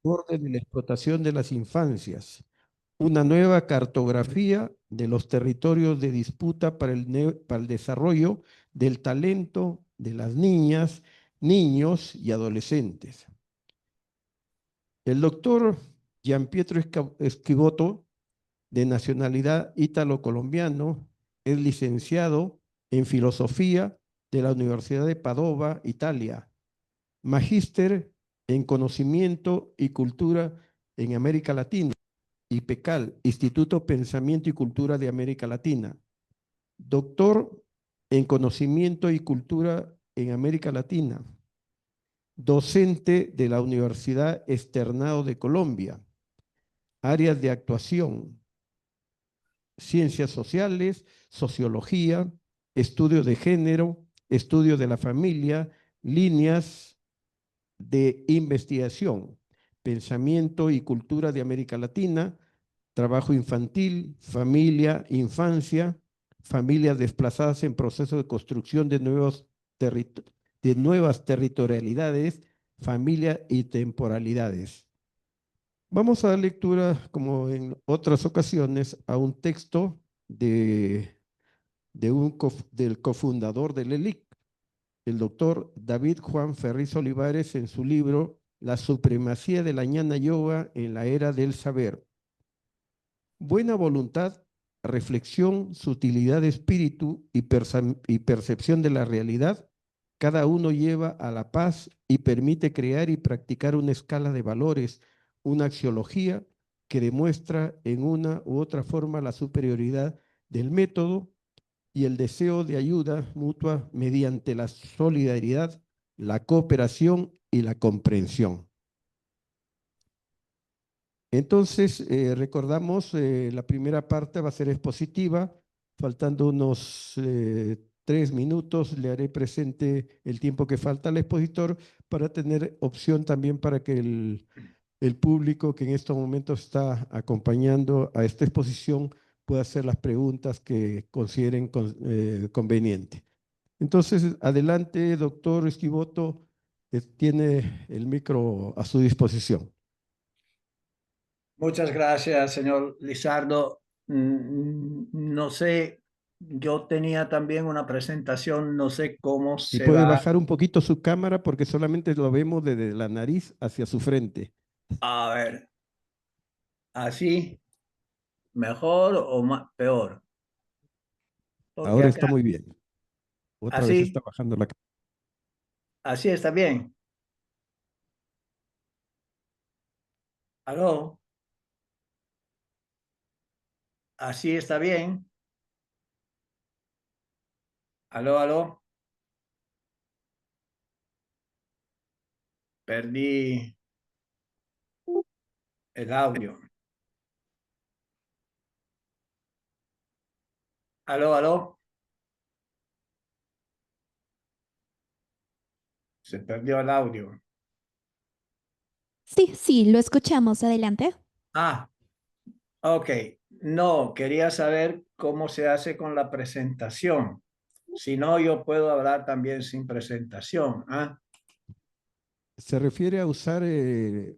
borde de la explotación de las infancias, una nueva cartografía de los territorios de disputa para el desarrollo del talento de las niñas, niños y adolescentes. El doctor Gianpietro Esquivoto, de nacionalidad ítalo-colombiano, es licenciado en Filosofía de la Universidad de Padova, Italia, magíster en Conocimiento y Cultura en América Latina, IPECAL, Instituto Pensamiento y Cultura de América Latina, doctor en Conocimiento y Cultura en América Latina, docente de la Universidad Externado de Colombia, áreas de actuación, ciencias sociales, sociología, estudios de género, estudios de la familia, líneas de investigación, pensamiento y cultura de América Latina, trabajo infantil, familia, infancia, familias desplazadas en proceso de construcción de nuevas territorialidades, familia y temporalidades. Vamos a dar lectura, como en otras ocasiones, a un texto del cofundador del ELIC, el doctor David Juan Ferriz Olivares, en su libro La supremacía de la ñana yoga en la era del saber. Buena voluntad, reflexión, sutilidad de espíritu y percepción de la realidad, cada uno lleva a la paz y permite crear y practicar una escala de valores, una axiología que demuestra en una u otra forma la superioridad del método y el deseo de ayuda mutua mediante la solidaridad, la cooperación y la comprensión. Entonces, recordamos, la primera parte va a ser expositiva, faltando unos 3 minutos, le haré presente el tiempo que falta al expositor para tener opción también para que el público que en estos momentos está acompañando a esta exposición pueda hacer las preguntas que consideren conveniente. Entonces, adelante, doctor Esquivoto, tiene el micro a su disposición. Muchas gracias, señor Lizardo. No sé, yo tenía también una presentación, no sé cómo Si se puede va bajar un poquito su cámara porque solamente lo vemos desde la nariz hacia su frente. a ver, así, mejor o peor, porque Ahora está acá, muy bien. Otra vez está así, bajando la cámara. así está bien. Aló, así está bien. Aló, aló, perdí el audio. Aló, aló, se perdió el audio. Sí, sí, lo escuchamos. Adelante. Ah, ok. No, quería saber cómo se hace con la presentación. Si no, yo puedo hablar también sin presentación. ¿Ah? Se refiere a usar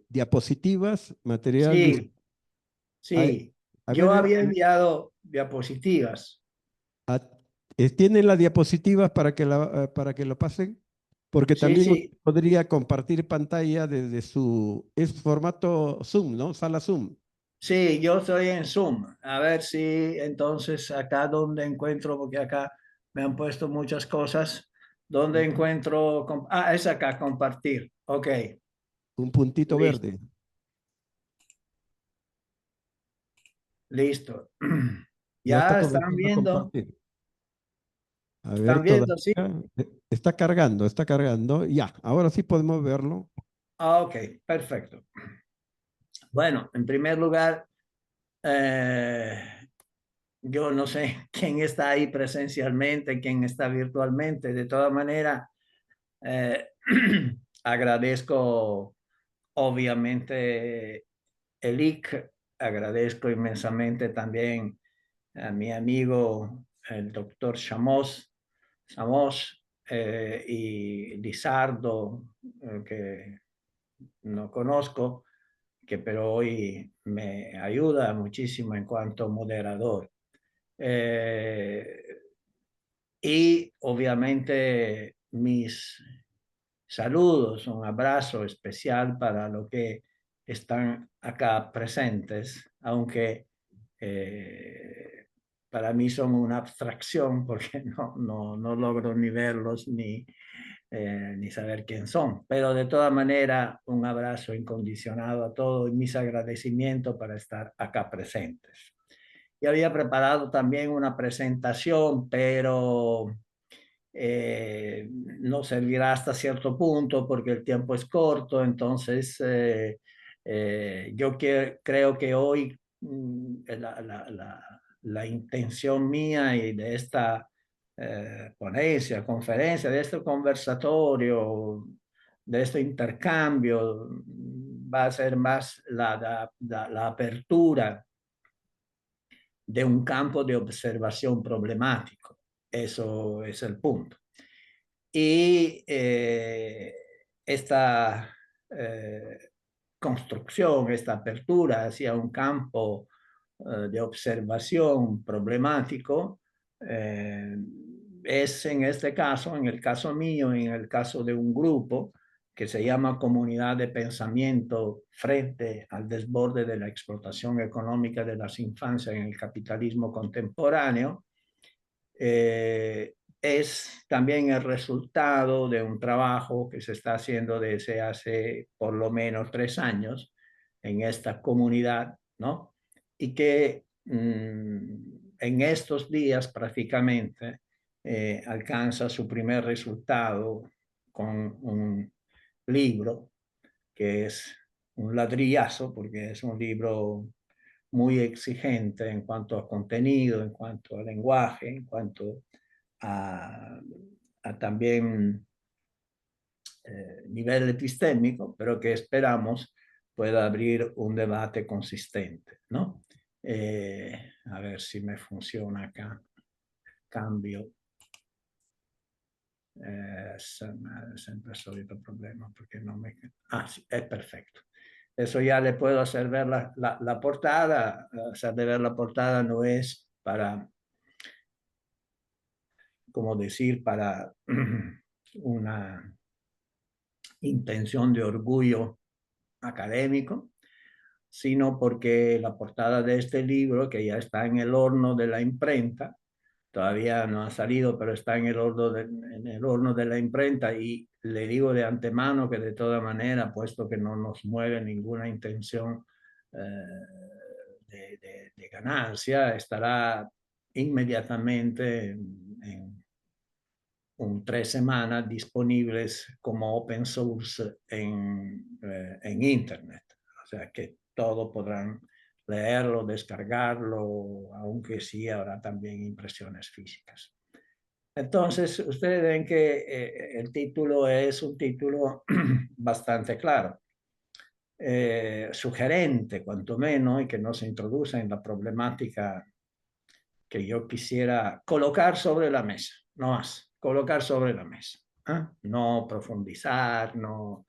diapositivas, material. Sí, Ay, sí. a Yo ver, había enviado diapositivas. a- ¿tienen las diapositivas para que lo pasen? Porque Sí, también usted sí, podría compartir pantalla desde su... Es formato Zoom, ¿no? Sala Zoom. sí, yo estoy en Zoom. A ver si entonces acá donde encuentro, porque acá me han puesto muchas cosas. ¿Dónde Ujú. encuentro? Ah, es acá, compartir. Ok, Un puntito listo, verde. listo. Ya está Ya están comenzando a viendo, compartir. A ver, están viendo, todavía sí. está cargando, está cargando. Ya, ahora sí podemos verlo. Ah, ok, perfecto. Bueno, en primer lugar, eh, yo no sé quién está ahí presencialmente, quién está virtualmente. De todas maneras, eh, agradezco obviamente el IC, agradezco inmensamente también a mi amigo el doctor Chamos y Lizardo, que no conozco. pero hoy me ayuda muchísimo en cuanto moderador. Y obviamente mis saludos, un abrazo especial para los que están acá presentes, aunque para mí son una abstracción porque no logro ni verlos ni saber quién son. Pero de todas maneras, un abrazo incondicionado a todos y mis agradecimientos para estar acá presentes. Yo había preparado también una presentación, pero no servirá hasta cierto punto porque el tiempo es corto. Entonces, yo creo que hoy la intención mía y de esta ponencia, conferencia, de este conversatorio, de este intercambio, va a ser más la apertura de un campo de observación problemático. Eso es el punto. Y esta construcción, esta apertura hacia un campo de observación problemático es en este caso, en el caso mío, en el caso de un grupo que se llama Comunidad de Pensamiento frente al desborde de la explotación económica de las infancias en el capitalismo contemporáneo. Es también el resultado de un trabajo que se está haciendo desde hace por lo menos 3 años en esta comunidad, ¿no? Y que en estos días prácticamente alcanza su primer resultado con un libro que es un ladrillazo, porque es un libro muy exigente en cuanto a contenido, en cuanto a lenguaje, en cuanto a también nivel epistémico, pero que esperamos pueda abrir un debate consistente, ¿no? A ver si me funciona acá. Cambio. Sempre il solito problema perché non me... Ah, sì, è perfecto. Eso ya le puedo hacer ver la portada. Hacer de ver la portada no es para, como decir, para una intención de orgullo académico, sino porque la portada de este libro, que ya está en el horno de la imprenta, todavía no ha salido, pero está en el horno de la imprenta, y le digo de antemano que de toda manera, puesto que no nos mueve ninguna intención de ganancia, estará inmediatamente en 3 semanas disponibles como open source en Internet. O sea que todos podrán leerlo, descargarlo, aunque sí habrá también impresiones físicas. Entonces, ustedes ven que el título es un título bastante claro, sugerente, cuanto menos, y que nos introduce en la problemática que yo quisiera colocar sobre la mesa, no más, colocar sobre la mesa. No profundizar, no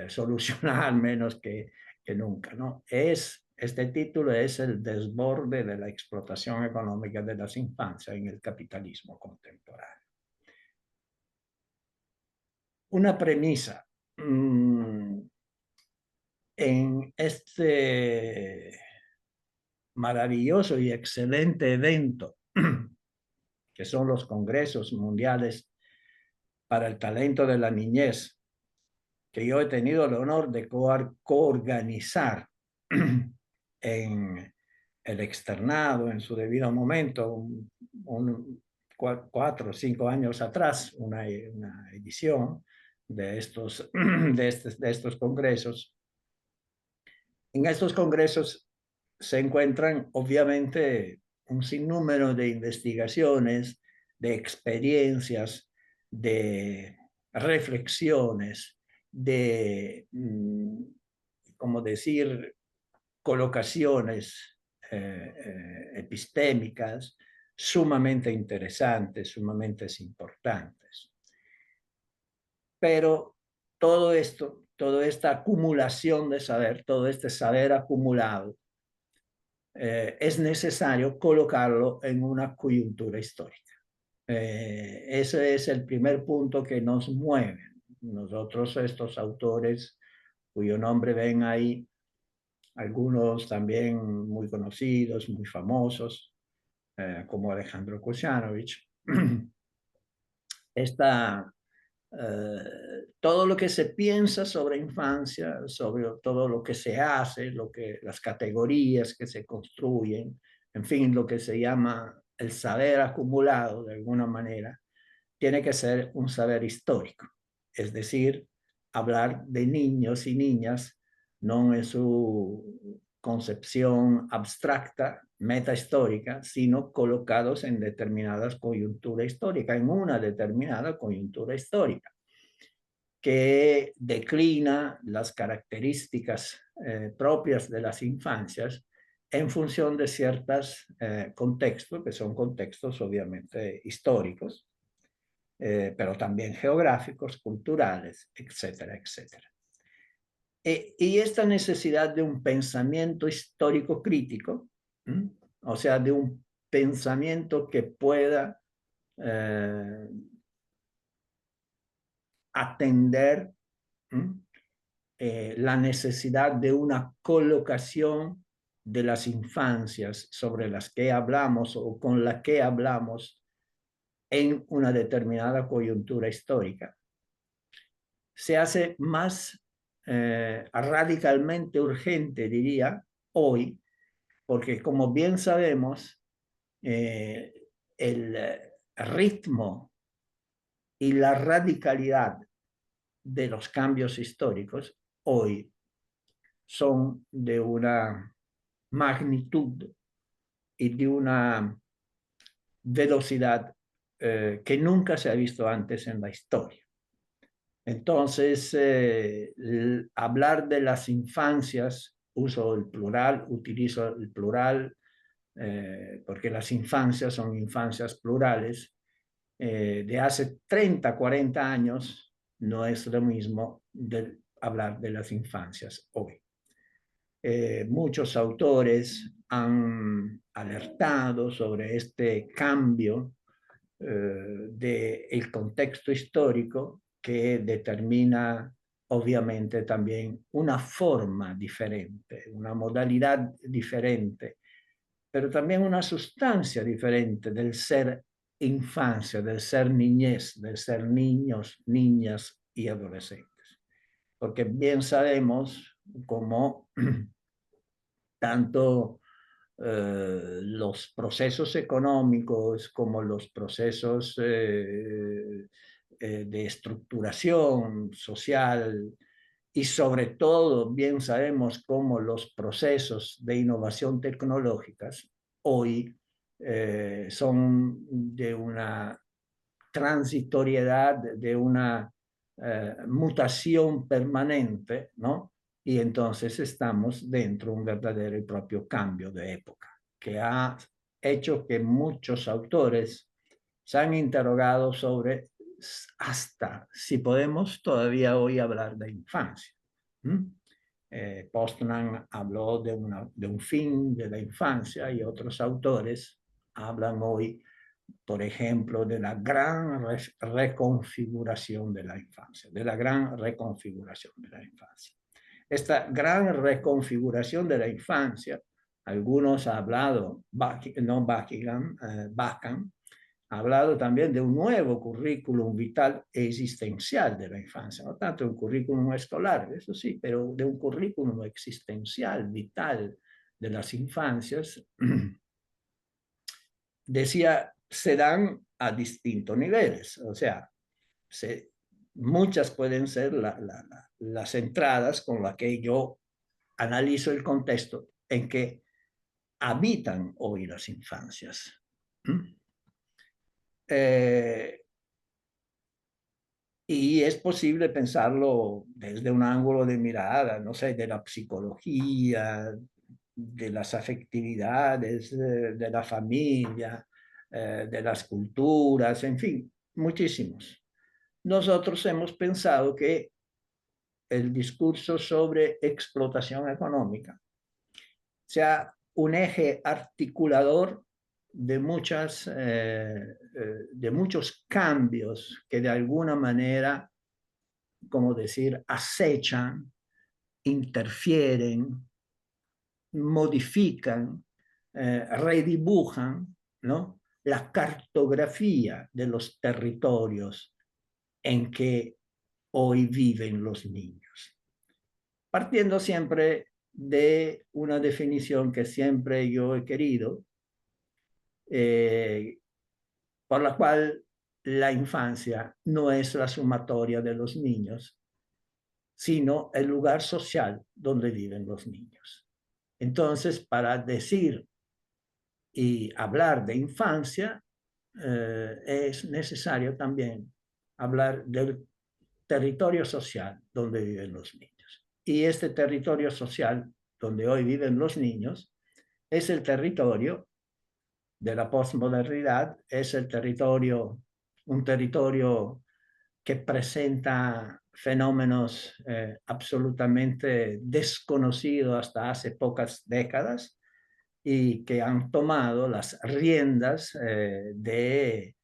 solucionar menos que nunca, ¿no? Este título es el desborde de la explotación económica de las infancias en el capitalismo contemporáneo. Una premisa. En este maravilloso y excelente evento que son los Congresos Mundiales para el Talento de la Niñez, que yo he tenido el honor de coorganizar en el externado en su debido momento, 4 o 5 años atrás, una edición de estos congresos. En estos congresos se encuentran obviamente un sinnúmero de investigaciones, de experiencias, de reflexiones, de, como decir, colocaciones epistémicas sumamente interesantes, sumamente importantes. Pero todo esto toda esta acumulación de saber, todo este saber acumulado, es necesario colocarlo en una coyuntura histórica. Ese es el primer punto que nos mueve. Nosotros, estos autores, cuyo nombre ven ahí, algunos también muy conocidos, muy famosos, como Alejandro Kusianovich, todo lo que se piensa sobre infancia, sobre todo lo que se hace, las categorías que se construyen, en fin, lo que se llama el saber acumulado de alguna manera, tiene que ser un saber histórico. Es decir, hablar de niños y niñas no en su concepción abstracta, metahistórica, sino colocados en determinadas coyunturas históricas, en una determinada coyuntura histórica, que declina las características propias de las infancias en función de ciertos contextos, que son contextos obviamente históricos, pero también geográficos, culturales, etcétera, etcétera. Y esta necesidad de un pensamiento histórico crítico, o sea, de un pensamiento que pueda atender la necesidad de una colocación de las infancias sobre las que hablamos o con las que hablamos en una determinada coyuntura histórica, se hace más radicalmente urgente, diría, hoy, porque como bien sabemos, el ritmo y la radicalidad de los cambios históricos hoy son de una magnitud y de una velocidad que nunca se ha visto antes en la historia. Entonces, hablar de las infancias, utilizo el plural, porque las infancias son infancias plurales, de hace 30, 40 años, no es lo mismo de hablar de las infancias hoy. Muchos autores han alertado sobre este cambio del contexto histórico que determina obviamente también una forma diferente, una modalidad diferente, pero también una sustancia diferente del ser infancia, del ser niñez, del ser niños, niñas y adolescentes. Porque bien sabemos cómo tanto los procesos económicos como los procesos de estructuración social y sobre todo bien sabemos cómo los procesos de innovación tecnológicas hoy son de una transitoriedad, de una mutación permanente, ¿no? Y entonces estamos dentro de un verdadero y propio cambio de época, que ha hecho que muchos autores se han interrogado sobre hasta si podemos todavía hoy hablar de infancia. Postman habló de un fin de la infancia y otros autores hablan hoy, por ejemplo, de la gran reconfiguración de la infancia, de la gran reconfiguración de la infancia. Esta gran reconfiguración de la infancia, algunos han hablado, no Buckingham, Backham, ha hablado también de un nuevo currículum vital e existencial de la infancia, no tanto un currículum escolar, eso sí, pero de un currículum existencial, vital de las infancias. Decía, se dan a distintos niveles, o sea, muchas pueden ser las entradas con las que yo analizo el contexto en que habitan hoy las infancias. Y es posible pensarlo desde un ángulo de mirada, no sé, de la psicología, de las afectividades, de la familia, de las culturas, en fin, muchísimos. Nosotros hemos pensado que el discurso sobre explotación económica sea un eje articulador de muchos cambios que de alguna manera, como decir, acechan, interfieren, modifican, redibujan, ¿no?, la cartografía de los territorios en que hoy viven los niños. Partiendo siempre de una definición que siempre yo he querido, por la cual la infancia no es la sumatoria de los niños, sino el lugar social donde viven los niños. Entonces, para decir y hablar de infancia, es necesario también hablar del territorio social donde viven los niños. Y este territorio social donde hoy viven los niños es el territorio de la posmodernidad, es el territorio, un territorio que presenta fenómenos absolutamente desconocidos hasta hace pocas décadas y que han tomado las riendas de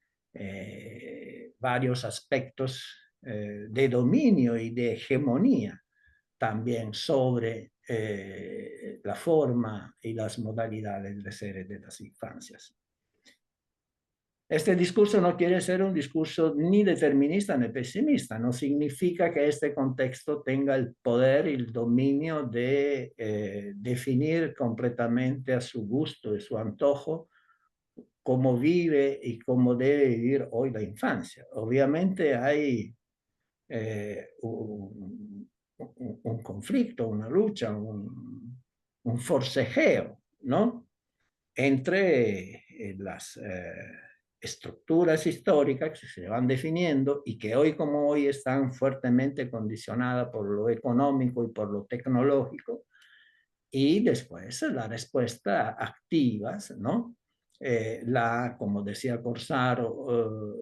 varios aspectos de dominio y de hegemonía también sobre la forma y las modalidades de ser de las infancias. Este discurso no quiere ser un discurso ni determinista ni pesimista, no significa que este contexto tenga el poder y el dominio de definir completamente a su gusto y su antojo cómo vive y cómo debe vivir hoy la infancia. Obviamente hay un conflicto, una lucha, un forcejeo, ¿no?, entre las estructuras históricas que se van definiendo y que hoy como hoy están fuertemente condicionadas por lo económico y por lo tecnológico, y después la respuesta activas, ¿no? Como decía Corsaro,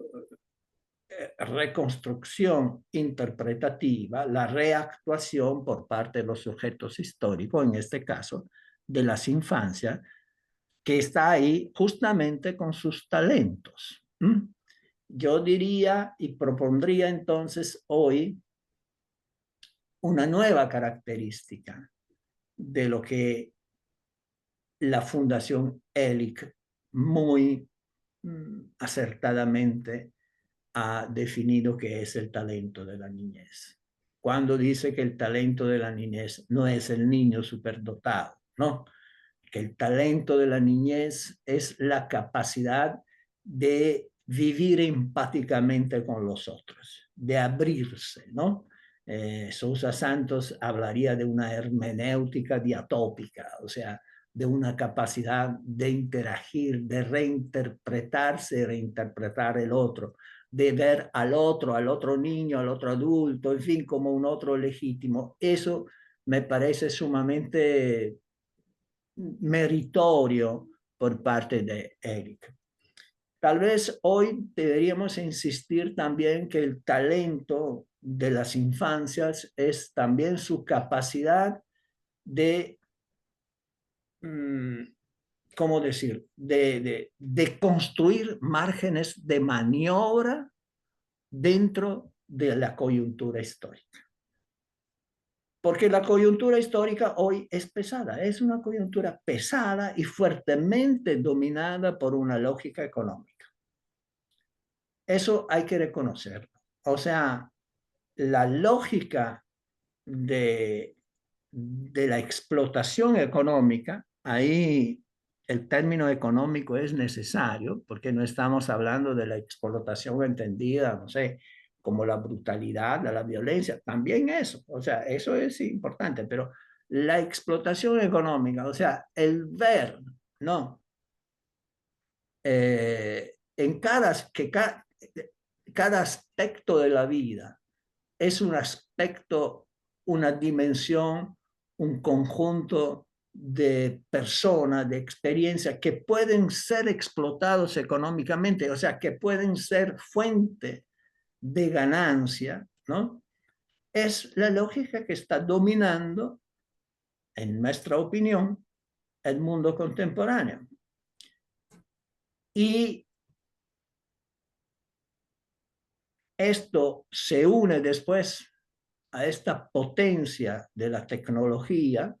reconstrucción interpretativa, la reactuación por parte de los sujetos históricos, en este caso de las infancias, que está ahí justamente con sus talentos. Yo diría y propondría entonces hoy una nueva característica de lo que la Fundación ELIC muy acertadamente ha definido que es el talento de la niñez. Cuando dice que el talento de la niñez no es el niño superdotado, ¿no?, que el talento de la niñez es la capacidad de vivir empáticamente con los otros, de abrirse, ¿no? Sousa Santos hablaría de una hermenéutica diatópica, o sea, de una capacidad de interagir, de reinterpretarse, reinterpretar el otro, de ver al otro niño, al otro adulto, en fin, como un otro legítimo. Eso me parece sumamente meritorio por parte de Eric. Tal vez hoy deberíamos insistir también que el talento de las infancias es también su capacidad de, ¿cómo decir?, de construir márgenes de maniobra dentro de la coyuntura histórica. Porque la coyuntura histórica hoy es pesada, es una coyuntura pesada y fuertemente dominada por una lógica económica. Eso hay que reconocerlo. O sea, la lógica de la explotación económica, ahí el término económico es necesario, porque no estamos hablando de la explotación entendida, no sé, como la brutalidad, la violencia, también eso, o sea, eso es importante, pero la explotación económica, o sea, el ver, ¿no? En cada aspecto de la vida es un aspecto, una dimensión, un conjunto de personas, de experiencias que pueden ser explotados económicamente, o sea, que pueden ser fuente de ganancia, ¿no?, es la lógica que está dominando, en nuestra opinión, el mundo contemporáneo. Y esto se une después a esta potencia de la tecnología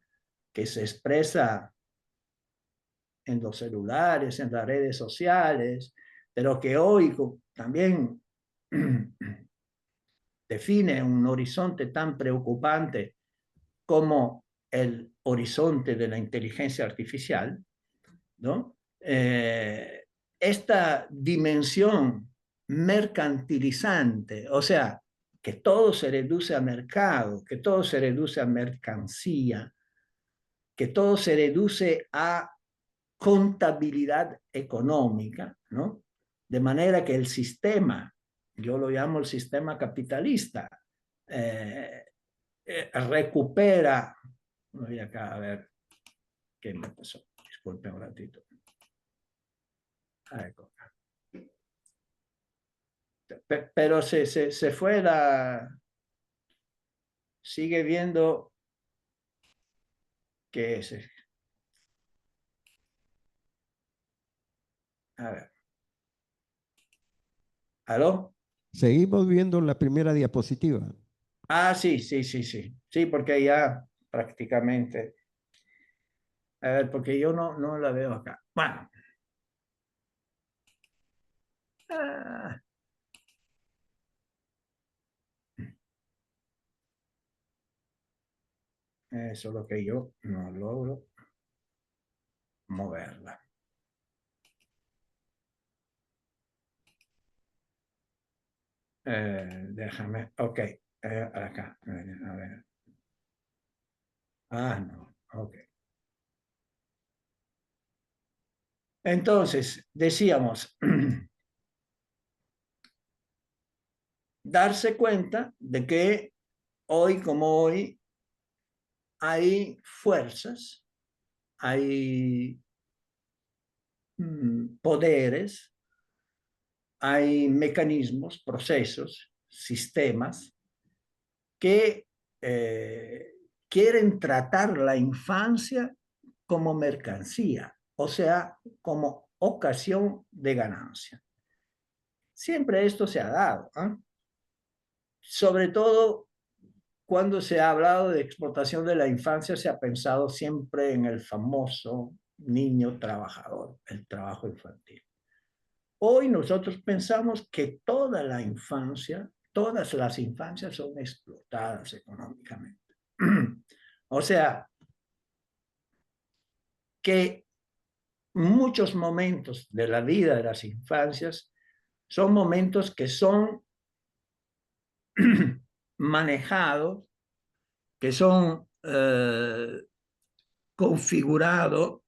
que se expresa en los celulares, en las redes sociales, pero que hoy también define un horizonte tan preocupante como el horizonte de la inteligencia artificial, ¿no? Esta dimensión mercantilizante, o sea, que todo se reduce a mercado, que todo se reduce a mercancía, que todo se reduce a contabilidad económica, ¿no? De manera que el sistema, yo lo llamo el sistema capitalista, recupera, voy acá a ver qué me pasó, disculpe un ratito. Pero se fue sigue viendo que es. A ver. ¿Aló? Seguimos viendo la primera diapositiva. Ah, sí. Sí, porque ya prácticamente. A ver, porque yo no la veo acá. Bueno. Eso es lo que yo no logro moverla. Déjame, ok, acá, a ver. Ah, no, ok. Entonces, decíamos, darse cuenta de que hoy como hoy hay fuerzas, hay poderes, hay mecanismos, procesos, sistemas que quieren tratar la infancia como mercancía, o sea, como ocasión de ganancia. Siempre esto se ha dado, ¿eh? Sobre todo cuando se ha hablado de explotación de la infancia, se ha pensado siempre en el famoso niño trabajador, el trabajo infantil. Hoy nosotros pensamos que toda la infancia, todas las infancias son explotadas económicamente. O sea, que muchos momentos de la vida de las infancias son momentos que son manejados, que son configurados,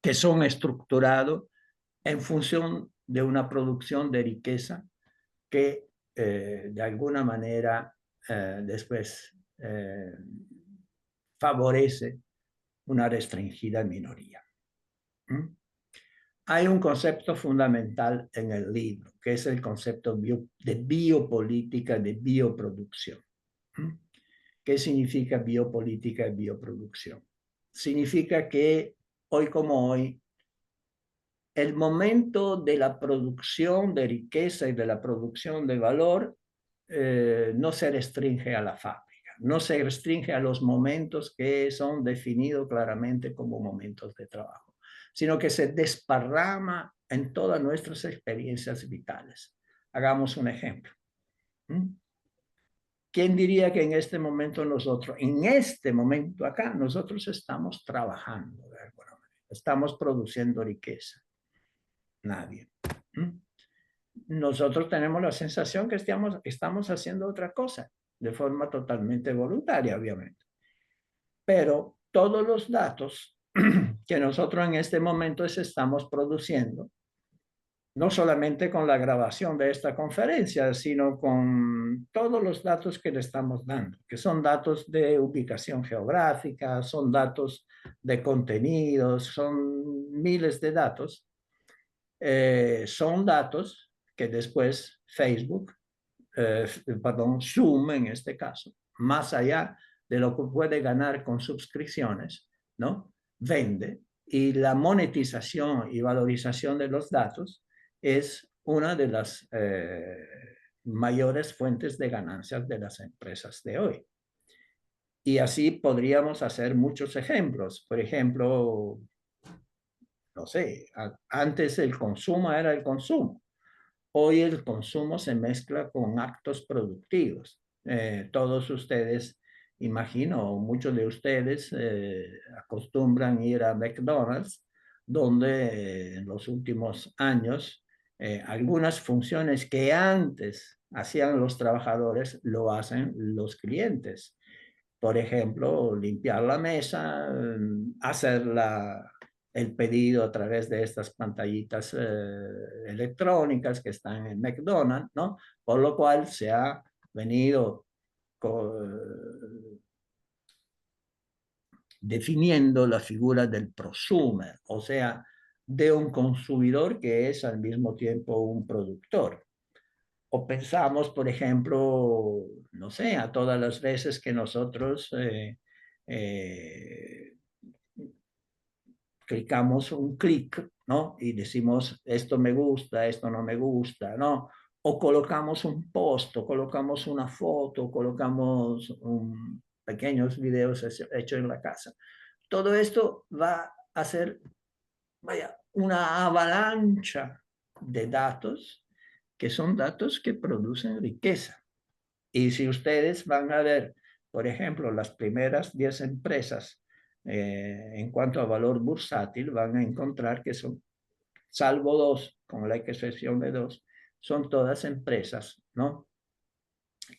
que son estructurados en función de una producción de riqueza que de alguna manera después favorece una restringida minoría. Hay un concepto fundamental en el libro, que es el concepto de biopolítica, de bioproducción. ¿Qué significa biopolítica y bioproducción? Significa que hoy como hoy, el momento de la producción de riqueza y de la producción de valor no se restringe a la fábrica, no se restringe a los momentos que son definidos claramente como momentos de trabajo, sino que se desparrama en todas nuestras experiencias vitales. Hagamos un ejemplo. ¿Quién diría que en este momento nosotros, en este momento acá, nosotros estamos trabajando de alguna manera, estamos produciendo riqueza? Nadie. Nosotros tenemos la sensación que estamos haciendo otra cosa, de forma totalmente voluntaria, obviamente. Pero todos los datos que nosotros en este momento estamos produciendo, no solamente con la grabación de esta conferencia, sino con todos los datos que le estamos dando, que son datos de ubicación geográfica, son datos de contenidos, son miles de datos. Son datos que después Facebook Zoom en este caso, más allá de lo que puede ganar con suscripciones, ¿no? Vende, y la monetización y valorización de los datos es una de las mayores fuentes de ganancias de las empresas de hoy. Y así podríamos hacer muchos ejemplos. Por ejemplo, no sé, antes el consumo era el consumo. Hoy el consumo se mezcla con actos productivos. Todos ustedes, imagino, muchos de ustedes acostumbran ir a McDonald's, donde en los últimos años algunas funciones que antes hacían los trabajadores lo hacen los clientes. Por ejemplo, limpiar la mesa, hacer el pedido a través de estas pantallitas electrónicas que están en McDonald's, ¿no? Por lo cual se ha venido definiendo la figura del prosumer, o sea, de un consumidor que es al mismo tiempo un productor. O pensamos, por ejemplo, no sé, a todas las veces que nosotros clicamos un clic, ¿no? Y decimos, esto me gusta, esto no me gusta, ¿no? O colocamos un post, o colocamos una foto, colocamos pequeños videos hechos en la casa. Todo esto va a ser, vaya, una avalancha de datos que son datos que producen riqueza. Y si ustedes van a ver, por ejemplo, las primeras 10 empresas en cuanto a valor bursátil, van a encontrar que son, salvo 2, con la excepción de 2, son todas empresas, ¿no?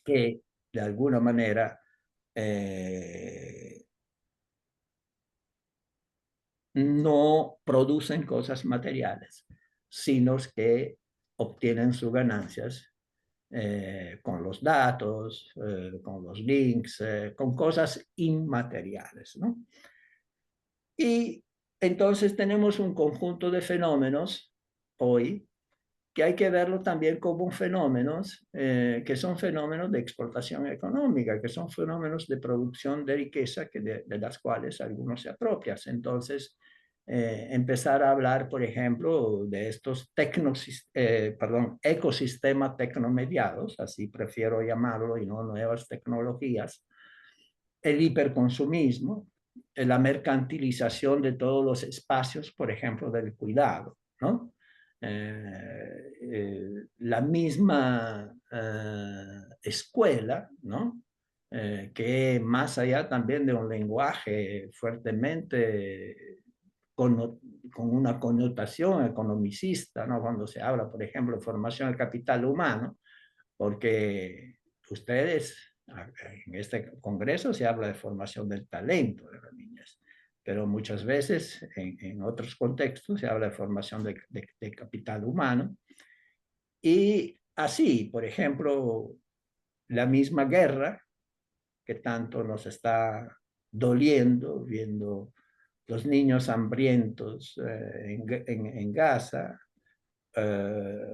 Que de alguna manera no producen cosas materiales, sino que obtienen sus ganancias con los datos, con los links, con cosas inmateriales, ¿no? Y entonces tenemos un conjunto de fenómenos hoy que hay que verlo también como fenómenos que son fenómenos de exportación económica, que son fenómenos de producción de riqueza de las cuales algunos se apropian. Entonces, empezar a hablar, por ejemplo, de estos ecosistemas tecnomediados, así prefiero llamarlo, y no nuevas tecnologías, el hiperconsumismo, la mercantilización de todos los espacios, por ejemplo, del cuidado, ¿no? La misma escuela, ¿no? Que más allá también de un lenguaje fuertemente con una connotación economicista, ¿no? Cuando se habla, por ejemplo, de formación del capital humano, porque ustedes, en este congreso se habla de formación del talento de las niñas, pero muchas veces en otros contextos se habla de formación de capital humano. Y así, por ejemplo, la misma guerra que tanto nos está doliendo, viendo los niños hambrientos en Gaza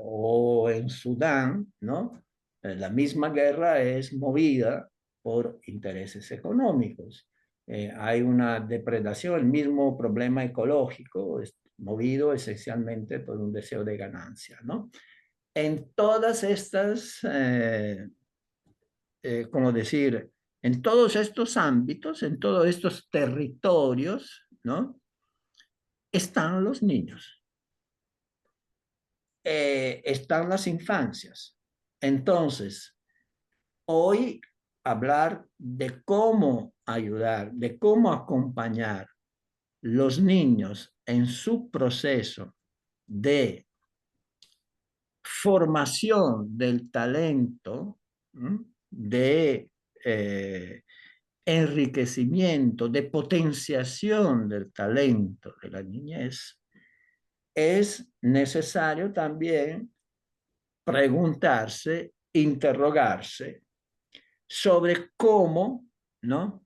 o en Sudán, ¿no? La misma guerra es movida por intereses económicos. Hay una depredación, el mismo problema ecológico es movido esencialmente por un deseo de ganancia, ¿no? En todas estas, como decir, en todos estos ámbitos, en todos estos territorios, ¿no? Están los niños, están las infancias. Entonces, hoy hablar de cómo ayudar, de cómo acompañar los niños en su proceso de formación del talento, de enriquecimiento, de potenciación del talento de la niñez, es necesario también preguntarse, interrogarse sobre cómo, ¿no?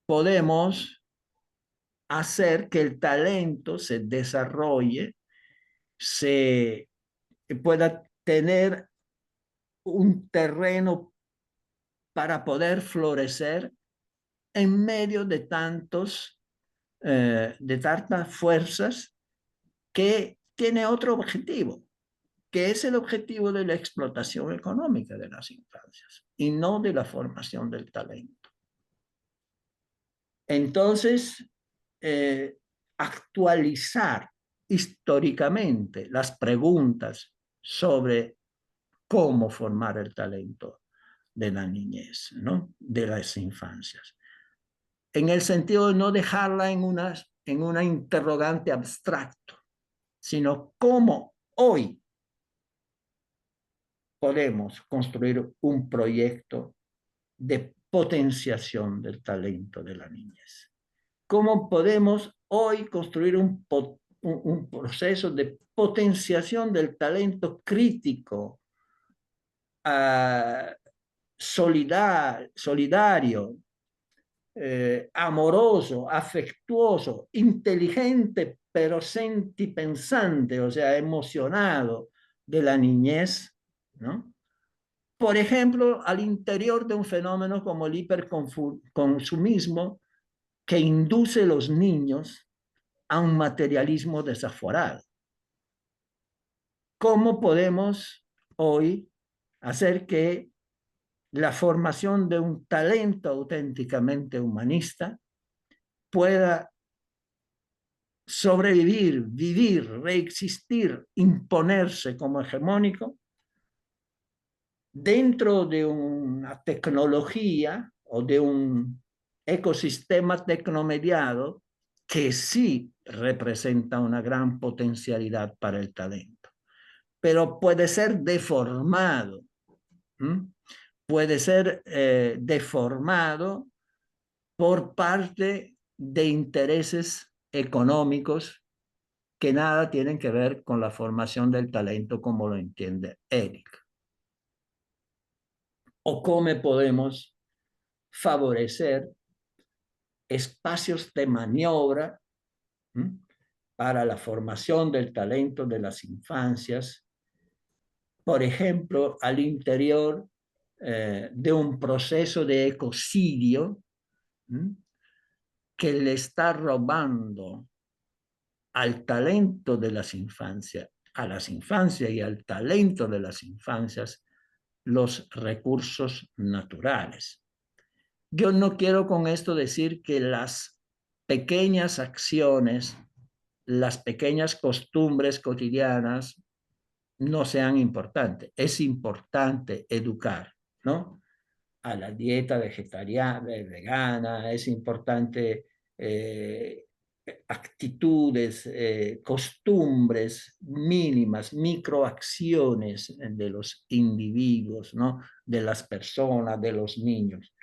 Podemos hacer que el talento se desarrolle, se pueda tener un terreno para poder florecer en medio de tantas fuerzas que tiene otro objetivo, que es el objetivo de la explotación económica de las infancias y no de la formación del talento. Entonces, actualizar históricamente las preguntas sobre cómo formar el talento de la niñez, ¿no? De las infancias. En el sentido de no dejarla en una interrogante abstracto, sino cómo hoy podemos construir un proyecto de potenciación del talento de la niñez. ¿Cómo podemos hoy construir un proceso de potenciación del talento crítico, solidario, amoroso, afectuoso, inteligente, pero sentipensante, o sea, emocionado de la niñez, ¿no? Por ejemplo, al interior de un fenómeno como el hiperconsumismo, que induce a los niños a un materialismo desaforado. ¿Cómo podemos hoy hacer que la formación de un talento auténticamente humanista pueda sobrevivir, vivir, reexistir, imponerse como hegemónico dentro de una tecnología o de un ecosistema tecnomediado que sí representa una gran potencialidad para el talento, pero puede ser deformado, puede ser deformado por parte de intereses económicos que nada tienen que ver con la formación del talento como lo entiende Eric. O cómo podemos favorecer espacios de maniobra para la formación del talento de las infancias, por ejemplo, al interior de un proceso de ecocidio que le está robando al talento de las infancias, a las infancias y al talento de las infancias, los recursos naturales. Yo no quiero con esto decir que las pequeñas acciones, las pequeñas costumbres cotidianas no sean importantes. Es importante educar, ¿no? A la dieta vegetariana, vegana, es importante actitudes, costumbres mínimas, microacciones de los individuos, ¿no? De las personas, de los niños.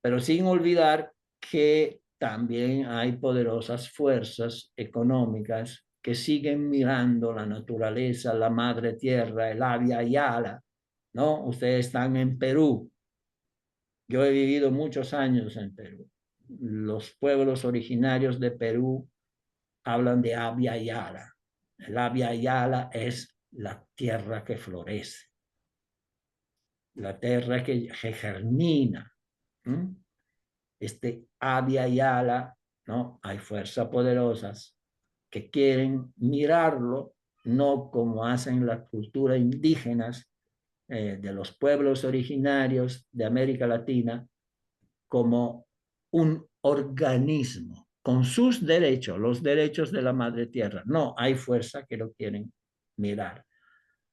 Pero sin olvidar que también hay poderosas fuerzas económicas que siguen mirando la naturaleza, la madre tierra, el Abya Yala, ¿no? Ustedes están en Perú. Yo he vivido muchos años en Perú. Los pueblos originarios de Perú hablan de Abya Yala. El Abya Yala es la tierra que florece, la tierra que germina. Este Abya Yala, ¿no? Hay fuerzas poderosas que quieren mirarlo, no como hacen las culturas indígenas de los pueblos originarios de América Latina, como un organismo con sus derechos, los derechos de la madre tierra. No, hay fuerzas que lo quieren mirar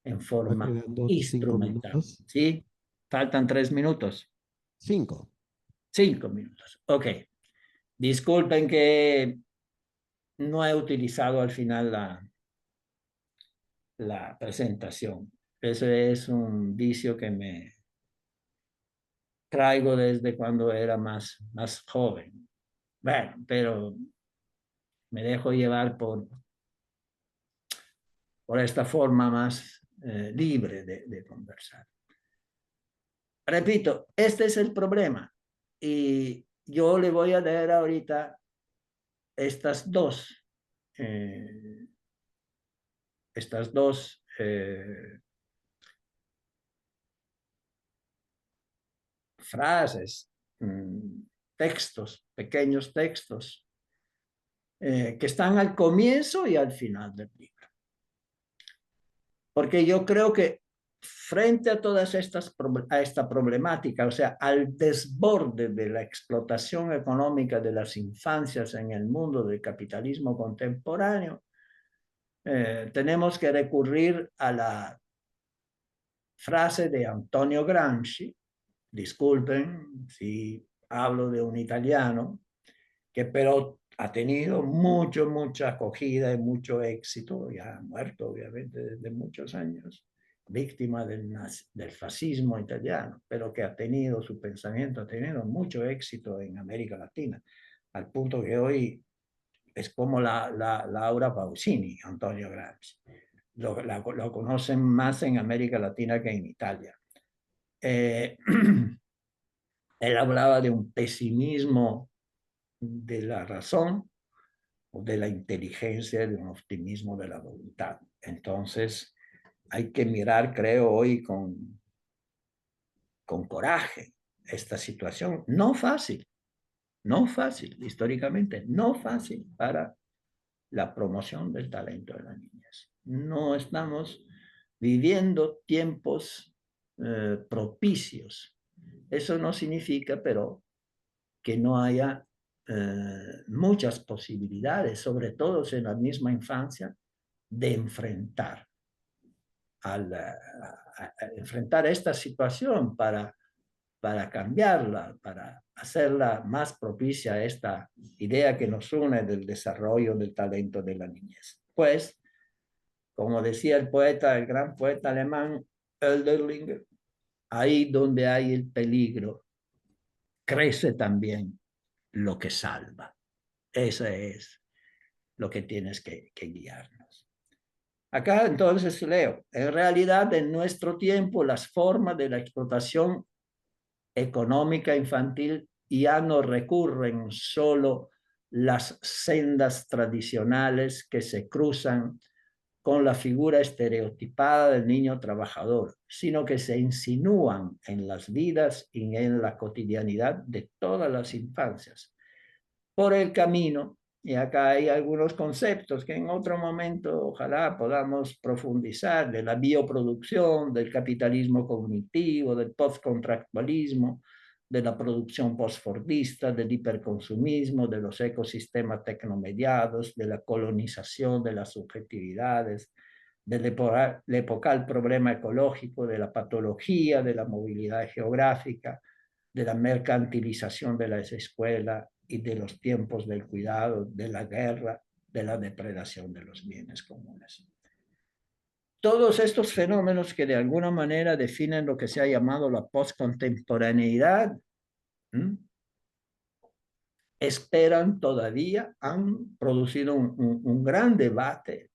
en forma quedando 5 instrumental. minutos. ¿Sí? Faltan 3 minutos. 5. 5 minutos. Ok. Disculpen que no he utilizado al final la presentación. Ese es un vicio que me traigo desde cuando era más joven. Bueno, pero me dejo llevar por esta forma más libre de conversar. Repito, este es el problema. Y yo le voy a leer ahorita estas dos frases, textos, pequeños textos, que están al comienzo y al final del libro. Porque yo creo que frente a todas esta problemática, o sea, al desborde de la explotación económica de las infancias en el mundo del capitalismo contemporáneo, tenemos que recurrir a la frase de Antonio Gramsci, disculpen si hablo de un italiano, que pero ha tenido mucha acogida y mucho éxito, ya ha muerto obviamente desde muchos años, víctima del fascismo italiano, pero que ha tenido su pensamiento, ha tenido mucho éxito en América Latina, al punto que hoy es como la Laura Pausini, Antonio Gramsci. Lo conocen más en América Latina que en Italia. Él hablaba de un pesimismo de la razón o de la inteligencia, de un optimismo de la voluntad. Entonces, hay que mirar, creo, hoy con coraje esta situación. No fácil, históricamente, no fácil para la promoción del talento de las niñas. No estamos viviendo tiempos propicios. Eso no significa, pero, que no haya muchas posibilidades, sobre todo en la misma infancia, de enfrentar enfrentar esta situación para cambiarla, para hacerla más propicia a esta idea que nos une del desarrollo del talento de la niñez. Pues, como decía el poeta, el gran poeta alemán Hölderlin, ahí donde hay el peligro, crece también lo que salva. Eso es lo que tienes que guiarnos. Acá entonces leo, en realidad en nuestro tiempo las formas de la explotación económica infantil ya no recurren solo las sendas tradicionales que se cruzan con la figura estereotipada del niño trabajador, sino que se insinúan en las vidas y en la cotidianidad de todas las infancias. Por el camino, y acá hay algunos conceptos que en otro momento ojalá podamos profundizar, de la bioproducción, del capitalismo cognitivo, del postcontractualismo, de la producción postfordista, del hiperconsumismo, de los ecosistemas tecnomediados, de la colonización de las subjetividades, del epocal problema ecológico, de la patología, de la movilidad geográfica, de la mercantilización de las escuelas y de los tiempos del cuidado, de la guerra, de la depredación de los bienes comunes. Todos estos fenómenos que de alguna manera definen lo que se ha llamado la postcontemporaneidad, esperan todavía, han producido un gran debate,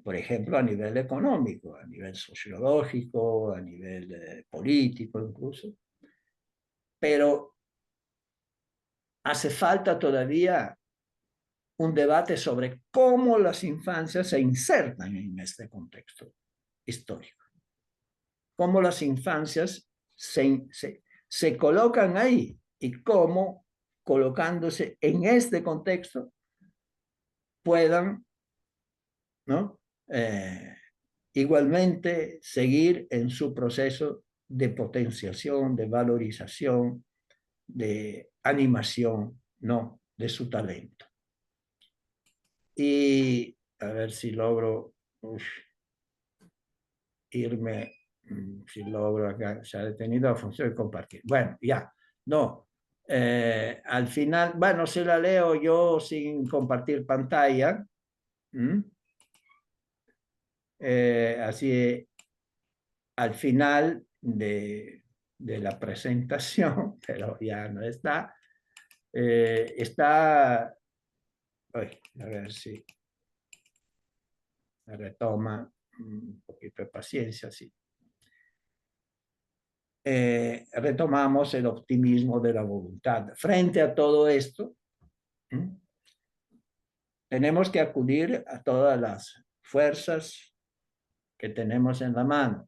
por ejemplo, a nivel económico, a nivel sociológico, a nivel político incluso, pero hace falta todavía un debate sobre cómo las infancias se insertan en este contexto histórico. Cómo las infancias se colocan ahí y cómo, colocándose en este contexto, puedan, ¿no? Igualmente seguir en su proceso de potenciación, de valorización, de animación, ¿no? De su talento. Y a ver si logro irme, si logro acá, se ha detenido la función de compartir. Bueno, ya, no. Al final, bueno, se la leo yo sin compartir pantalla. Así, al final de la presentación, pero ya no está, está, a ver si me retoma un poquito de paciencia, sí. Retomamos el optimismo de la voluntad. Frente a todo esto, tenemos que acudir a todas las fuerzas que tenemos en la mano.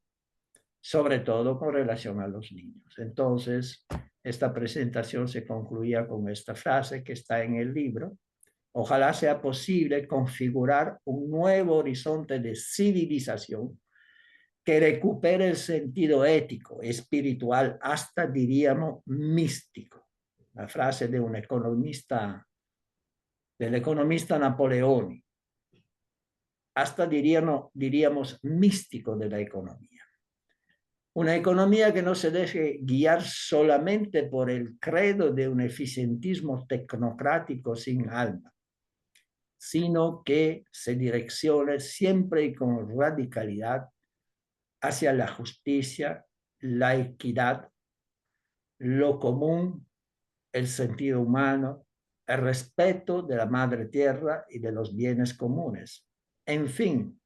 sobre todo con relación a los niños. Entonces, esta presentación se concluía con esta frase que está en el libro: ojalá sea posible configurar un nuevo horizonte de civilización que recupere el sentido ético, espiritual, hasta diríamos místico. La frase de un economista, del economista Napoleoni, hasta diríamos místico de la economía. Una economía que no se deje guiar solamente por el credo de un eficientismo tecnocrático sin alma, sino que se direccione siempre y con radicalidad hacia la justicia, la equidad, lo común, el sentido humano, el respeto de la madre tierra y de los bienes comunes. En fin,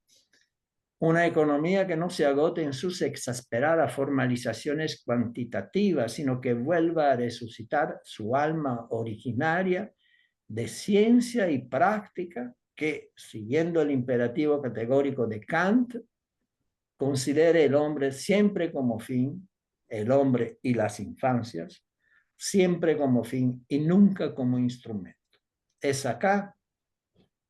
una economía que no se agote en sus exasperadas formalizaciones cuantitativas, sino que vuelva a resucitar su alma originaria de ciencia y práctica que, siguiendo el imperativo categórico de Kant, considere el hombre siempre como fin, el hombre y las infancias, siempre como fin y nunca como instrumento. Es acá,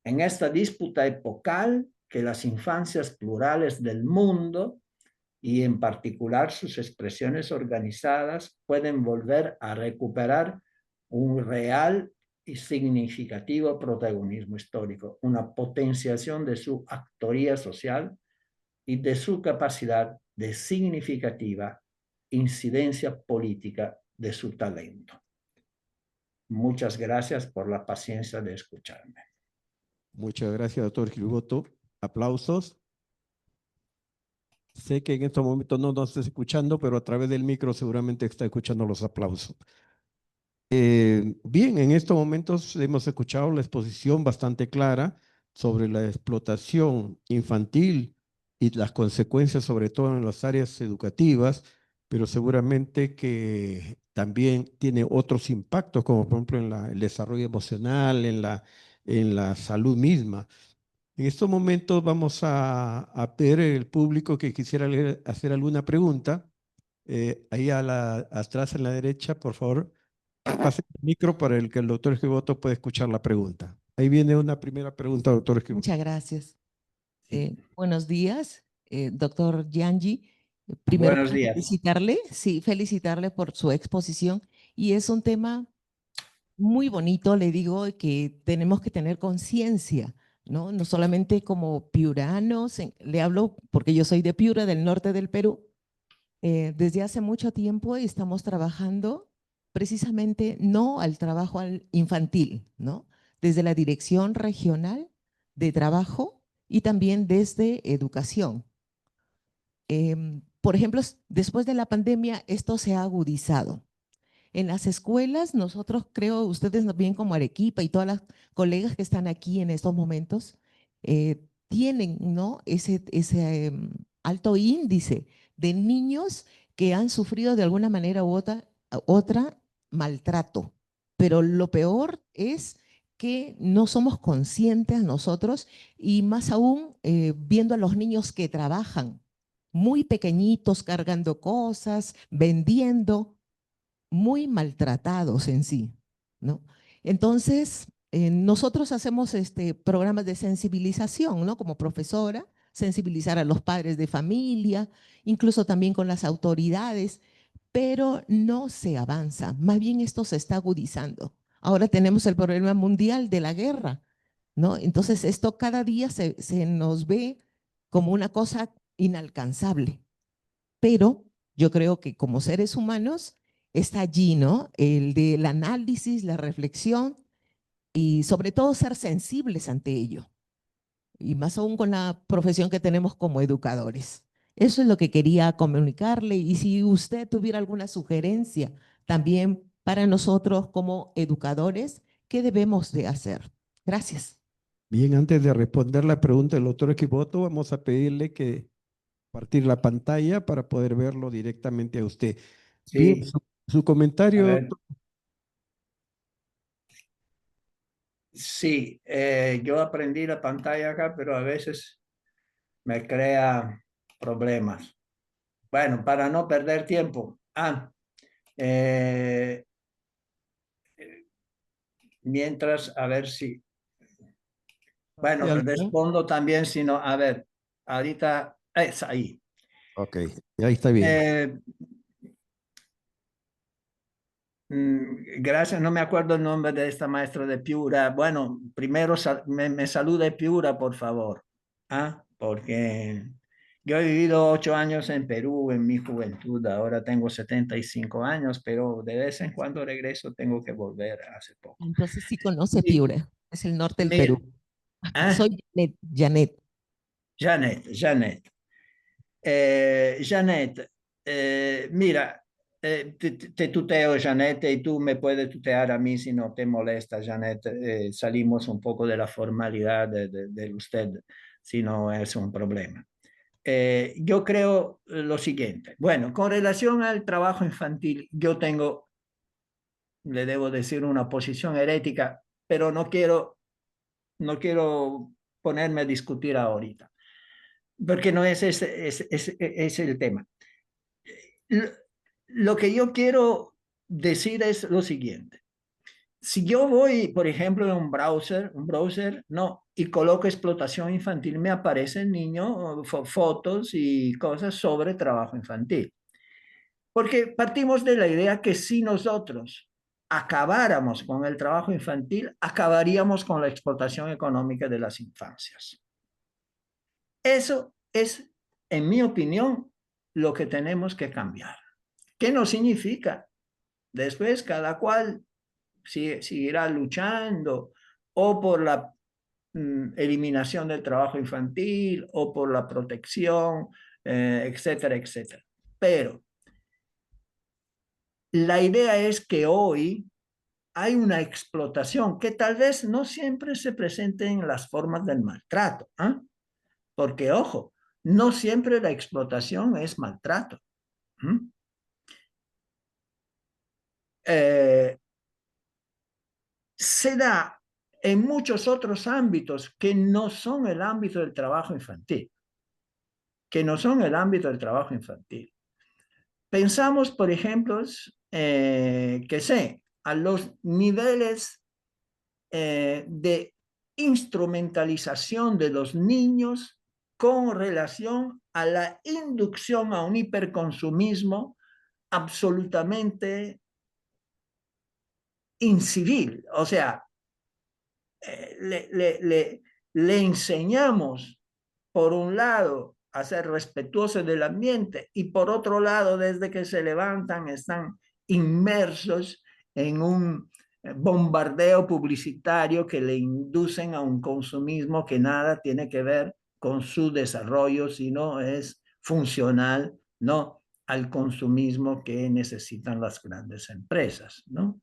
en esta disputa epocal, que las infancias plurales del mundo, y en particular sus expresiones organizadas, pueden volver a recuperar un real y significativo protagonismo histórico, una potenciación de su actoría social y de su capacidad de significativa incidencia política de su talento. Muchas gracias por la paciencia de escucharme. Muchas gracias, doctor Gilberto. Aplausos. Sé que en estos momentos no nos está escuchando, pero a través del micro seguramente está escuchando los aplausos. Bien, en estos momentos hemos escuchado la exposición bastante clara sobre la explotación infantil y las consecuencias, sobre todo en las áreas educativas, pero seguramente que también tiene otros impactos, como por ejemplo en el desarrollo emocional, en la salud misma. En estos momentos vamos a ver el público que quisiera hacer alguna pregunta. Ahí atrás en la derecha, por favor, pase el micro para el que el doctor Esquivoto pueda escuchar la pregunta. Ahí viene una primera pregunta, doctor Esquivoto. Muchas gracias. Buenos días, doctor Yanji. Primero, Buenos días. felicitarle por su exposición. Y es un tema muy bonito, le digo, que tenemos que tener conciencia, ¿no? No solamente como piuranos, le hablo porque yo soy de Piura, del norte del Perú. Desde hace mucho tiempo estamos trabajando precisamente no al trabajo infantil, ¿no? Desde la Dirección Regional de Trabajo y también desde Educación. Por ejemplo, después de la pandemia esto se ha agudizado. En las escuelas, nosotros creo, ustedes bien como Arequipa y todas las colegas que están aquí en estos momentos, tienen, ¿no? ese alto índice de niños que han sufrido de alguna manera u otra maltrato. Pero lo peor es que no somos conscientes nosotros y más aún viendo a los niños que trabajan muy pequeñitos, cargando cosas, vendiendo, muy maltratados en sí, ¿no? Entonces, nosotros hacemos programas de sensibilización, ¿no? Como profesora, sensibilizar a los padres de familia, incluso también con las autoridades, pero no se avanza, más bien esto se está agudizando. Ahora tenemos el problema mundial de la guerra, ¿no? Entonces esto cada día se nos ve como una cosa inalcanzable, pero yo creo que como seres humanos está allí, ¿no? El del análisis, la reflexión y sobre todo ser sensibles ante ello. Y más aún con la profesión que tenemos como educadores. Eso es lo que quería comunicarle. Y si usted tuviera alguna sugerencia también para nosotros como educadores, ¿qué debemos de hacer? Gracias. Bien, antes de responder la pregunta del doctor Esquivoto, vamos a pedirle que compartir la pantalla para poder verlo directamente a usted. Bien, Sí, su comentario, a ver. doctor. Sí, yo aprendí la pantalla acá, pero a veces me crea problemas. Bueno, para no perder tiempo. Mientras, a ver si... Bueno, ¿Hay algo? respondo también, si no, a ver, ahorita es ahí. Ok, ahí está bien. Gracias, no me acuerdo el nombre de esta maestra de Piura. Bueno, primero me salude Piura, por favor. Porque yo he vivido 8 años en Perú en mi juventud, ahora tengo 75 años, pero de vez en cuando regreso, tengo que volver hace poco. Entonces sí conoce Y, Piura, es el norte del mira, Perú. Soy Janet. Janet. Janet, mira, te tuteo, Janet, y tú me puedes tutear a mí si no te molesta, Janet. Salimos un poco de la formalidad de usted, si no es un problema. Yo creo lo siguiente. Bueno, con relación al trabajo infantil, yo tengo, le debo decir, una posición herética, pero no quiero ponerme a discutir ahorita, porque no es ese, es el tema. Lo que yo quiero decir es lo siguiente. Si yo voy, por ejemplo, en un browser, no, y coloco explotación infantil, me aparecen niños, fotos y cosas sobre trabajo infantil. Porque partimos de la idea que si nosotros acabáramos con el trabajo infantil, acabaríamos con la explotación económica de las infancias. Eso es, en mi opinión, lo que tenemos que cambiar. ¿Qué no significa? Después cada cual seguirá luchando o por la eliminación del trabajo infantil o por la protección, etcétera, etcétera. Pero la idea es que hoy hay una explotación que tal vez no siempre se presente en las formas del maltrato, porque, ojo, no siempre la explotación es maltrato. Se da en muchos otros ámbitos que no son el ámbito del trabajo infantil. Pensamos, por ejemplo, a los niveles de instrumentalización de los niños con relación a la inducción a un hiperconsumismo absolutamente incivil. O sea, le enseñamos, por un lado, a ser respetuosos del ambiente y por otro lado, desde que se levantan, están inmersos en un bombardeo publicitario que le inducen a un consumismo que nada tiene que ver con su desarrollo, sino es funcional, ¿no?, al consumismo que necesitan las grandes empresas, ¿no?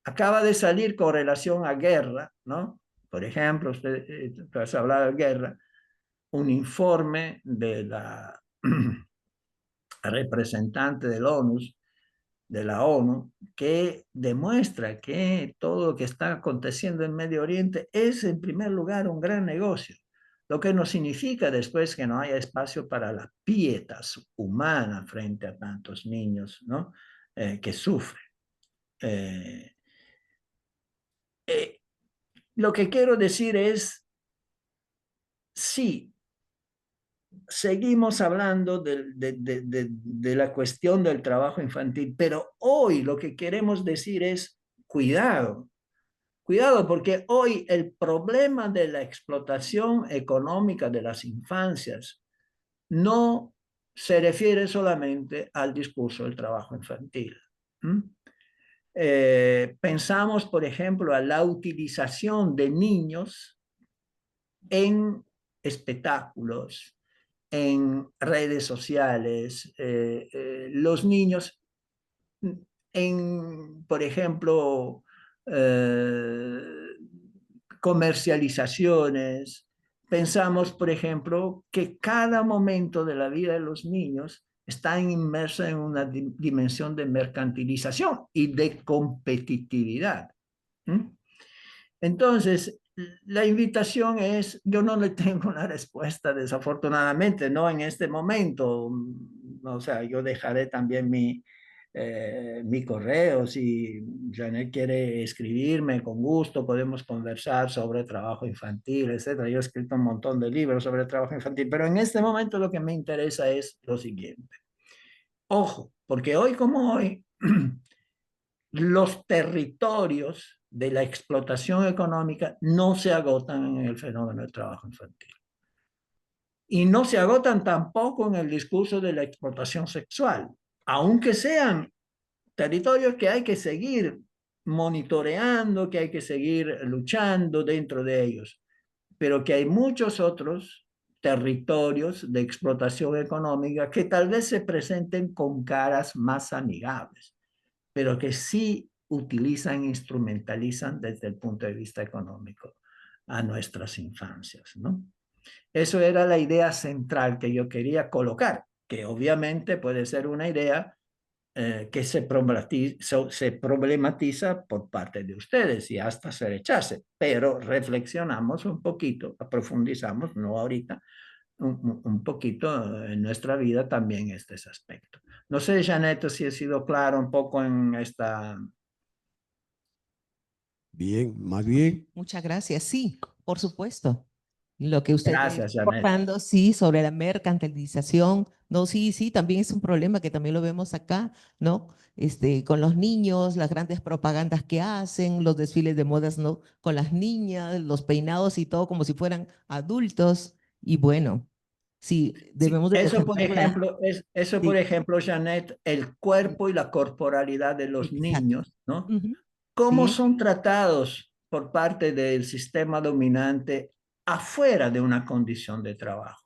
Acaba de salir con relación a guerra, ¿no? Por ejemplo, usted ha hablado de guerra, un informe de la representante de la ONU, que demuestra que todo lo que está aconteciendo en Medio Oriente es, en primer lugar, un gran negocio, lo que no significa después que no haya espacio para la pietas humana frente a tantos niños, ¿no?, que sufren. Lo que quiero decir es, sí, seguimos hablando de la cuestión del trabajo infantil, pero hoy lo que queremos decir es cuidado, porque hoy el problema de la explotación económica de las infancias no se refiere solamente al discurso del trabajo infantil. Pensamos, por ejemplo, a la utilización de niños en espectáculos, en redes sociales, los niños en, por ejemplo, comercializaciones. Pensamos, por ejemplo, que cada momento de la vida de los niños está inmerso en una dimensión de mercantilización y de competitividad. Entonces, la invitación es, yo no le tengo una respuesta desafortunadamente, no en este momento. O sea, yo dejaré también mi correo. Si Janet quiere escribirme, con gusto podemos conversar sobre trabajo infantil, etcétera. Yo he escrito un montón de libros sobre trabajo infantil, pero en este momento lo que me interesa es lo siguiente. Ojo, porque hoy como hoy, los territorios de la explotación económica no se agotan en el fenómeno del trabajo infantil. Y no se agotan tampoco en el discurso de la explotación sexual, aunque sean territorios que hay que seguir monitoreando, que hay que seguir luchando dentro de ellos, pero que hay muchos otros territorios de explotación económica que tal vez se presenten con caras más amigables, pero que sí utilizan, instrumentalizan desde el punto de vista económico a nuestras infancias, ¿no? Eso era la idea central que yo quería colocar, que obviamente puede ser una idea que se problematiza por parte de ustedes y hasta se rechace, pero reflexionamos un poquito, profundizamos, no ahorita, un poquito en nuestra vida también este aspecto. No sé, Janet, si he sido claro un poco en esta... Bien, más bien. Muchas gracias. Sí, por supuesto. Lo que usted está Gracias, Janet. aportando, sí, sobre la mercantilización, no, sí, sí, también es un problema que también lo vemos acá, ¿no? Con los niños, las grandes propagandas que hacen, los desfiles de modas, ¿no? Con las niñas, los peinados y todo como si fueran adultos. Y bueno, sí, Sí, debemos de defenderla. eso, por Sí, ejemplo, Janet, el cuerpo y la corporalidad de los exacto. niños, ¿no? Ujú, ¿Cómo sí, son tratados por parte del sistema dominante afuera de una condición de trabajo?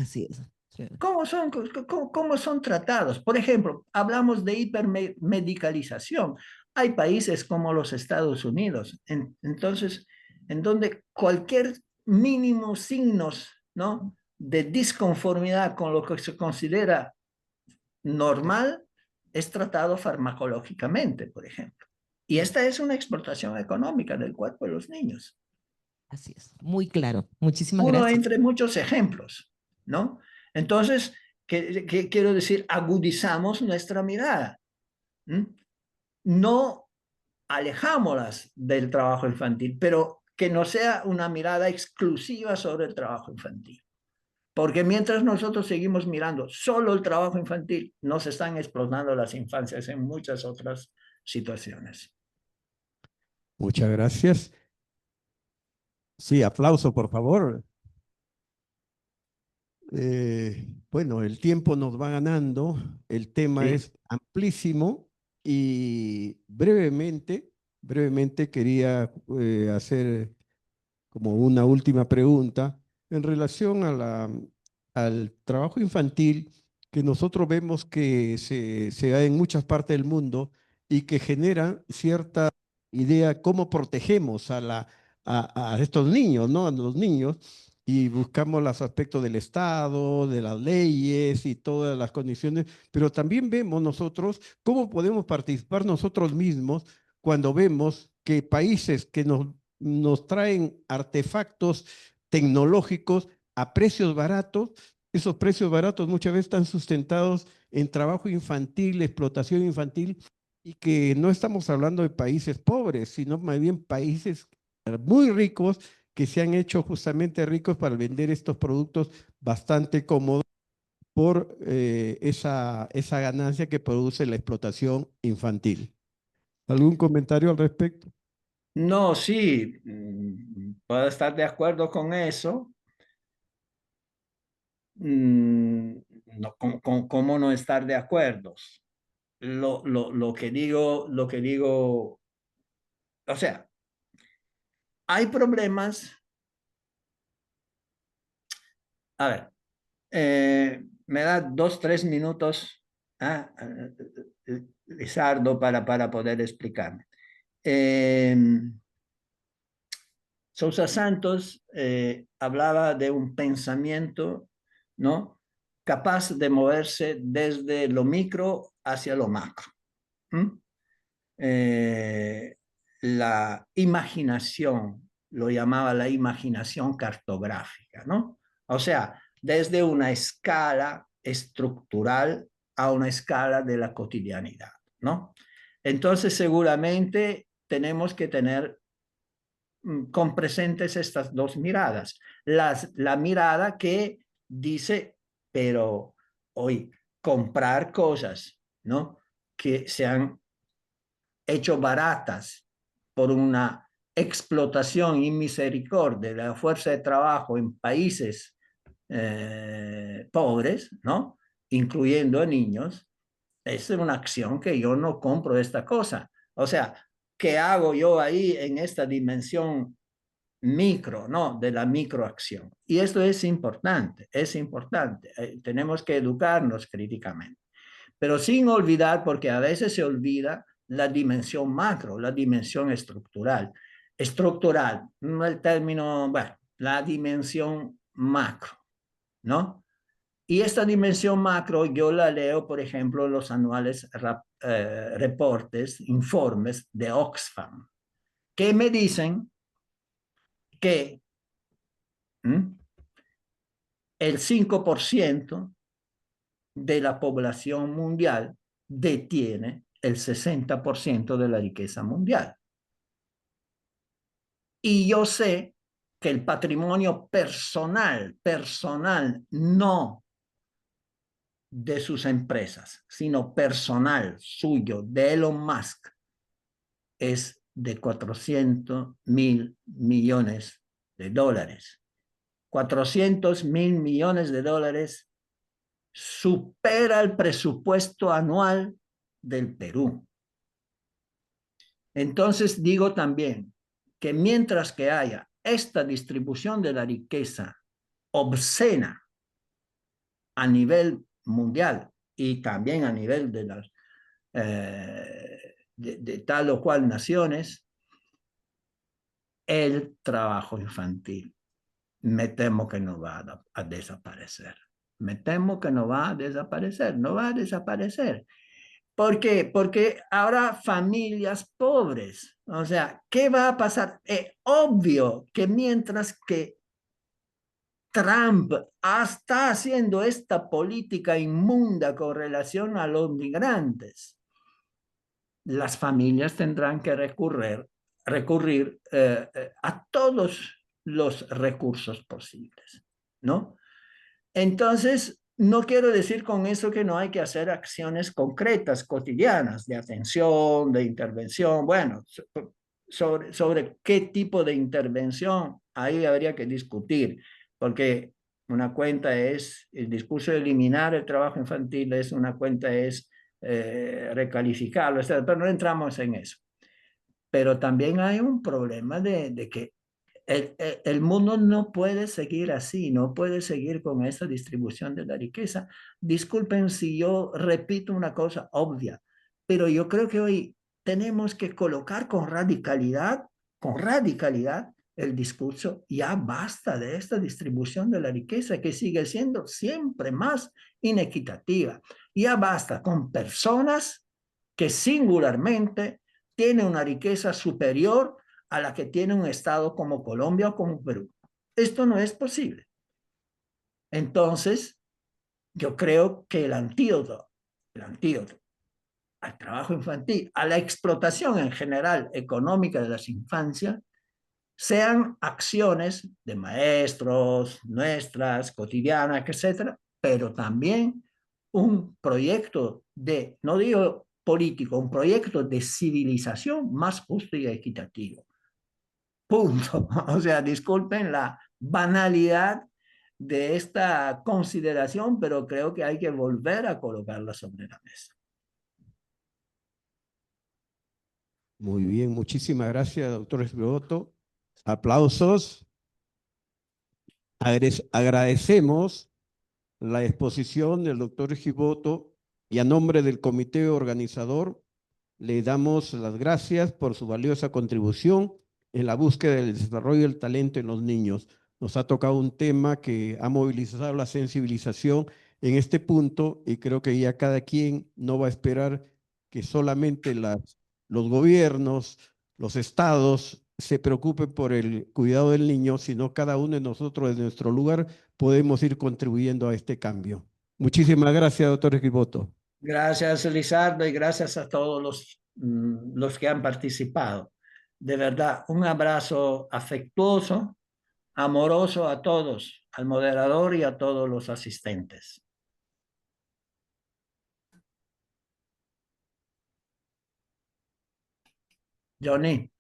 así es. Sí. ¿Cómo son tratados? Por ejemplo, hablamos de hipermedicalización. Hay países como los Estados Unidos, entonces, en donde cualquier mínimo signos, ¿no?, de disconformidad con lo que se considera normal es tratado farmacológicamente, por ejemplo. Y esta es una explotación económica del cuerpo de los niños. Así es. Muy claro. Muchísimas Uno gracias. entre muchos ejemplos, ¿no? Entonces, ¿qué quiero decir? Agudizamos nuestra mirada. No alejámoslas del trabajo infantil, pero que no sea una mirada exclusiva sobre el trabajo infantil. Porque mientras nosotros seguimos mirando solo el trabajo infantil, nos están explotando las infancias en muchas otras situaciones. Muchas gracias. Sí, aplauso, por favor. Bueno, el tiempo nos va ganando, el tema ¿Sí? es amplísimo y brevemente quería hacer como una última pregunta en relación al trabajo infantil que nosotros vemos que se da en muchas partes del mundo y que genera cierta idea cómo protegemos a estos niños, ¿no? A los niños y buscamos los aspectos del Estado, de las leyes y todas las condiciones, pero también vemos nosotros cómo podemos participar nosotros mismos cuando vemos que países que nos traen artefactos tecnológicos a precios baratos. Esos precios baratos muchas veces están sustentados en trabajo infantil, explotación infantil, y que no estamos hablando de países pobres, sino más bien países muy ricos que se han hecho justamente ricos para vender estos productos bastante cómodos por esa ganancia que produce la explotación infantil. ¿Algún comentario al respecto? No, sí, puedo estar de acuerdo con eso. No, ¿cómo no estar de acuerdo? Lo que digo, o sea, hay problemas. A ver, me da 2, 3 minutos, Lizardo, para poder explicarme. Sousa Santos hablaba de un pensamiento, ¿no?, capaz de moverse desde lo micro hacia lo macro. La imaginación, lo llamaba la imaginación cartográfica, ¿no? O sea, desde una escala estructural a una escala de la cotidianidad, ¿no? Entonces, seguramente tenemos que tener con presentes estas dos miradas. La mirada que dice, pero hoy comprar cosas, ¿no? Que se han hecho baratas por una explotación y misericordia de la fuerza de trabajo en países pobres, ¿no? Incluyendo a niños, es una acción que yo no compro esta cosa. O sea, ¿qué hago yo ahí en esta dimensión micro, ¿no? De la microacción? Y esto es importante, es importante. Tenemos que educarnos críticamente, pero sin olvidar, porque a veces se olvida la dimensión macro, la dimensión estructural. Estructural, no el término, bueno, la dimensión macro, ¿no? Y esta dimensión macro yo la leo, por ejemplo, en los anuales reportes, informes de Oxfam, que me dicen que el 5% de la población mundial detiene el 60% de la riqueza mundial. Y yo sé que el patrimonio personal no de sus empresas, sino personal suyo, de Elon Musk, es de 400.000 millones de dólares. 400.000 millones de dólares supera el presupuesto anual del Perú. Entonces digo también que mientras que haya esta distribución de la riqueza obscena a nivel mundial y también a nivel de las de tal o cual naciones, el trabajo infantil me temo que no va a desaparecer. Me temo que no va a desaparecer, no va a desaparecer. ¿Por qué? Porque ahora familias pobres, o sea, ¿qué va a pasar? Es obvio que mientras que Trump está haciendo esta política inmunda con relación a los migrantes, las familias tendrán que recurrir a todos los recursos posibles, ¿no? Entonces, no quiero decir con eso que no hay que hacer acciones concretas, cotidianas, de atención, de intervención. Bueno, sobre qué tipo de intervención, ahí habría que discutir, porque una cuenta es, el discurso de eliminar el trabajo infantil, es una cuenta es recalificarlo, etc. Pero no entramos en eso. Pero también hay un problema de que el mundo no puede seguir así, no puede seguir con esa distribución de la riqueza. Disculpen si yo repito una cosa obvia, pero yo creo que hoy tenemos que colocar con radicalidad, el discurso, ya basta de esta distribución de la riqueza que sigue siendo siempre más inequitativa. Ya basta con personas que singularmente tienen una riqueza superior a la que tiene un Estado como Colombia o como Perú. Esto no es posible. Entonces, yo creo que el antídoto al trabajo infantil, a la explotación en general económica de las infancias, sean acciones de maestros, nuestras, cotidianas, etcétera, pero también un proyecto de, no digo político, un proyecto de civilización más justo y equitativo. Punto. O sea, disculpen la banalidad de esta consideración, pero creo que hay que volver a colocarla sobre la mesa. Muy bien, muchísimas gracias, doctor Escriboto. Aplausos. Agradecemos la exposición del doctor Escriboto y a nombre del comité organizador le damos las gracias por su valiosa contribución en la búsqueda del desarrollo del talento en los niños. Nos ha tocado un tema que ha movilizado la sensibilización en este punto y creo que ya cada quien no va a esperar que solamente los gobiernos, los estados se preocupe por el cuidado del niño, sino cada uno de nosotros de nuestro lugar podemos ir contribuyendo a este cambio. Muchísimas gracias, doctor Escriboto. Gracias, Lizardo, y gracias a todos los que han participado. De verdad, un abrazo afectuoso, amoroso a todos, al moderador y a todos los asistentes. Johnny.